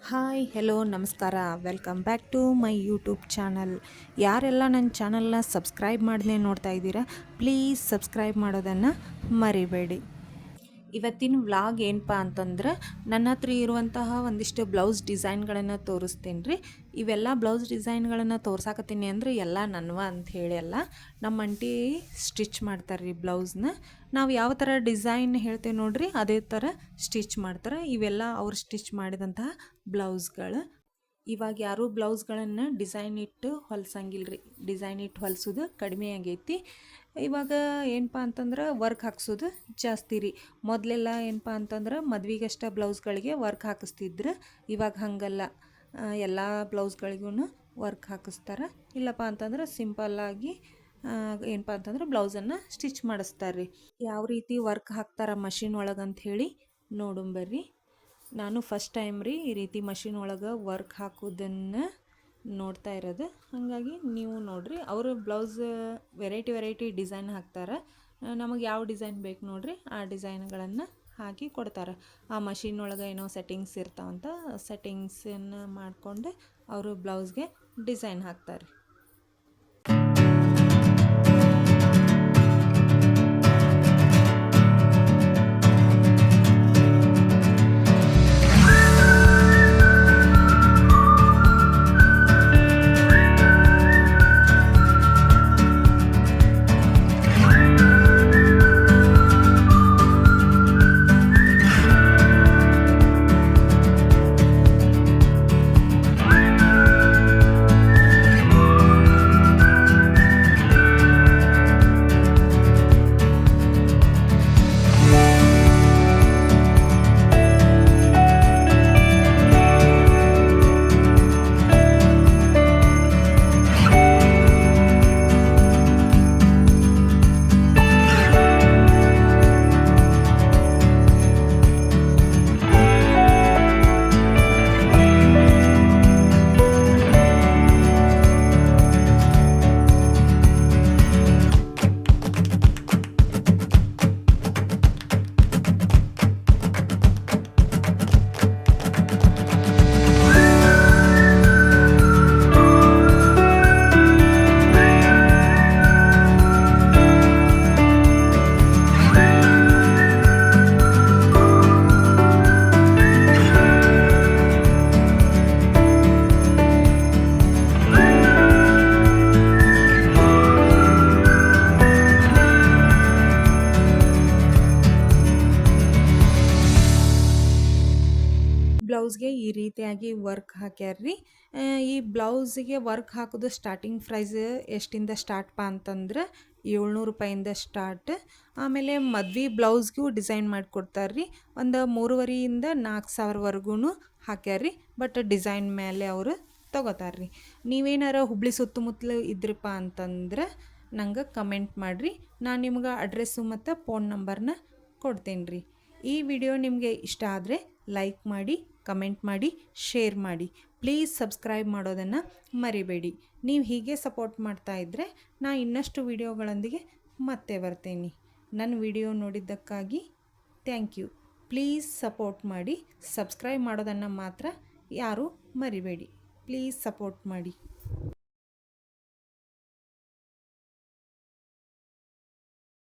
Hi hello ನಮಸ್ಕಾರ welcome back to my YouTube channel. ಯಾರೆಲ್ಲ ನನ್ನ ಚಾನಲ್ನ ಸಬ್ಸ್ಕ್ರೈಬ್ ಮಾಡದೆ ನೋಡ್ತಾ ಇದ್ದೀರಾ, ಪ್ಲೀಸ್ ಸಬ್ಸ್ಕ್ರೈಬ್ ಮಾಡೋದನ್ನು ಮರಿಬೇಡಿ. ಇವತ್ತಿನ ವ್ಲಾಗ್ ಏನಪ್ಪ ಅಂತಂದ್ರೆ ನನ್ನ ಹತ್ರ ಇರುವಂತಹ ಒಂದಿಷ್ಟು ಬ್ಲೌಸ್ ಡಿಸೈನ್ಗಳನ್ನು ತೋರಿಸ್ತೀನಿ ರೀ. ಇವೆಲ್ಲ ಬ್ಲೌಸ್ ಡಿಸೈನ್ಗಳನ್ನು ತೋರ್ಸಾಕತ್ತೀನಿ ಅಂದರೆ ಎಲ್ಲ ನನ್ವ ಅಂತ ಹೇಳಿ ಅಲ್ಲ, ನಮ್ಮ ಅಂಟಿ ಸ್ಟಿಚ್ ಮಾಡ್ತಾರೆ ರೀ ಬ್ಲೌಸ್ನ. ನಾವು ಯಾವ ಥರ ಡಿಸೈನ್ ಹೇಳ್ತೇವೆ ನೋಡ್ರಿ ಅದೇ ಥರ ಸ್ಟಿಚ್ ಮಾಡ್ತಾರೆ. ಇವೆಲ್ಲ ಅವ್ರು ಸ್ಟಿಚ್ ಮಾಡಿದಂತಹ ಬ್ಲೌಸ್ಗಳು. ಇವಾಗ ಯಾರೂ ಬ್ಲೌಸ್ಗಳನ್ನು ಡಿಸೈನ್ ಇಟ್ಟು ಹೊಲ್ಸಂಗಿಲ್ಲ ರೀ. ಡಿಸೈನ್ ಇಟ್ಟು ಹೊಲಿಸೋದು ಕಡಿಮೆ ಆಗೈತಿ. ಇವಾಗ ಏನಪ್ಪ ಅಂತಂದ್ರೆ ವರ್ಕ್ ಹಾಕ್ಸೋದು ಜಾಸ್ತಿ ರೀ. ಮೊದಲೆಲ್ಲ ಏನಪ್ಪ ಅಂತಂದ್ರೆ ಮದ್ವೆಗಷ್ಟ ಬ್ಲೌಸ್ಗಳಿಗೆ ವರ್ಕ್ ಹಾಕಿಸ್ತಿದ್ರು. ಇವಾಗ ಹಾಗಲ್ಲ, ಎಲ್ಲ ಬ್ಲೌಸ್ಗಳಿಗೂ ವರ್ಕ್ ಹಾಕಿಸ್ತಾರೆ. ಇಲ್ಲಪ್ಪ ಅಂತಂದ್ರೆ ಸಿಂಪಲ್ಲಾಗಿ ಏನಪ್ಪ ಅಂತಂದ್ರೆ ಬ್ಲೌಸನ್ನು ಸ್ಟಿಚ್ ಮಾಡಿಸ್ತಾರೆ ರೀ. ಯಾವ ರೀತಿ ವರ್ಕ್ ಹಾಕ್ತಾರೆ ಮಷಿನ್ ಒಳಗೆ ಅಂತ ಹೇಳಿ ನೋಡುಂಬರ್ರಿ. ನಾನು ಫಸ್ಟ್ ಟೈಮ್ ರೀ ಈ ರೀತಿ ಮಷಿನ್ ಒಳಗೆ ವರ್ಕ್ ಹಾಕೋದನ್ನು ನೋಡ್ತಾ ಇರೋದು. ಹಾಗಾಗಿ ನೀವು ನೋಡಿರಿ, ಅವರು ಬ್ಲೌಸ್ ವೆರೈಟಿ ಡಿಸೈನ್ ಹಾಕ್ತಾರೆ. ನಮಗೆ ಯಾವ ಡಿಸೈನ್ ಬೇಕು ನೋಡಿರಿ ಆ ಡಿಸೈನ್ಗಳನ್ನು ಹಾಕಿ ಕೊಡ್ತಾರೆ. ಆ ಮಷಿನ್ ಒಳಗೆ ಏನೋ ಸೆಟ್ಟಿಂಗ್ಸ್ ಇರ್ತಾವಂತ, ಸೆಟ್ಟಿಂಗ್ಸನ್ನು ಮಾಡಿಕೊಂಡು ಅವರು ಬ್ಲೌಸ್ಗೆ ಡಿಸೈನ್ ಹಾಕ್ತಾರೆ. ಬ್ಲೌಸ್ಗೆ ಈ ರೀತಿಯಾಗಿ ವರ್ಕ್ ಹಾಕ್ಯಾರ್ರಿ. ಈ ಬ್ಲೌಸಿಗೆ ವರ್ಕ್ ಹಾಕೋದು ಸ್ಟಾರ್ಟಿಂಗ್ ಪ್ರೈಸ್ ಎಷ್ಟಿಂದ ಸ್ಟಾರ್ಟ್ಪ ಅಂತಂದ್ರೆ 700 ರೂಪಾಯಿಂದ ಸ್ಟಾರ್ಟ್. ಆಮೇಲೆ ಮದ್ವೆ ಬ್ಲೌಸ್ಗೂ ಡಿಸೈನ್ ಮಾಡಿಕೊಡ್ತಾರೆ ರೀ. ಒಂದು 3,500ರಿಂದ 4,000ವರೆಗೂ ಹಾಕ್ಯಾರ್ರಿ. ಬಟ್ ಡಿಸೈನ್ ಮೇಲೆ ಅವರು ತೊಗೋತಾರೆ ರೀ. ನೀವೇನಾರ ಹುಬ್ಳಿ ಸುತ್ತಮುತ್ತಲು ಇದ್ರಪ್ಪ ಅಂತಂದ್ರೆ ನಂಗೆ ಕಮೆಂಟ್ ಮಾಡಿರಿ. ನಾನು ನಿಮ್ಗೆ ಅಡ್ರೆಸ್ಸು ಮತ್ತು ಫೋನ್ ನಂಬರ್ನ ಕೊಡ್ತೇನೆ ರೀ. ಈ ವಿಡಿಯೋ ನಿಮಗೆ ಇಷ್ಟ ಆದರೆ ಲೈಕ್ ಮಾಡಿ, ಕಮೆಂಟ್ ಮಾಡಿ, ಶೇರ್ ಮಾಡಿ. ಪ್ಲೀಸ್ ಸಬ್ಸ್ಕ್ರೈಬ್ ಮಾಡೋದನ್ನು ಮರಿಬೇಡಿ. ನೀವು ಹೀಗೆ ಸಪೋರ್ಟ್ ಮಾಡ್ತಾ ಇದ್ದರೆ ನಾ ಇನ್ನಷ್ಟು ವಿಡಿಯೋಗಳೊಂದಿಗೆ ಮತ್ತೆ ಬರ್ತೀನಿ. ನನ್ನ ವಿಡಿಯೋ ನೋಡಿದ್ದಕ್ಕಾಗಿ ಥ್ಯಾಂಕ್ ಯು. ಪ್ಲೀಸ್ ಸಪೋರ್ಟ್ ಮಾಡಿ. ಸಬ್ಸ್ಕ್ರೈಬ್ ಮಾಡೋದನ್ನು ಮಾತ್ರ ಯಾರೂ ಮರಿಬೇಡಿ. ಪ್ಲೀಸ್ ಸಪೋರ್ಟ್ ಮಾಡಿ.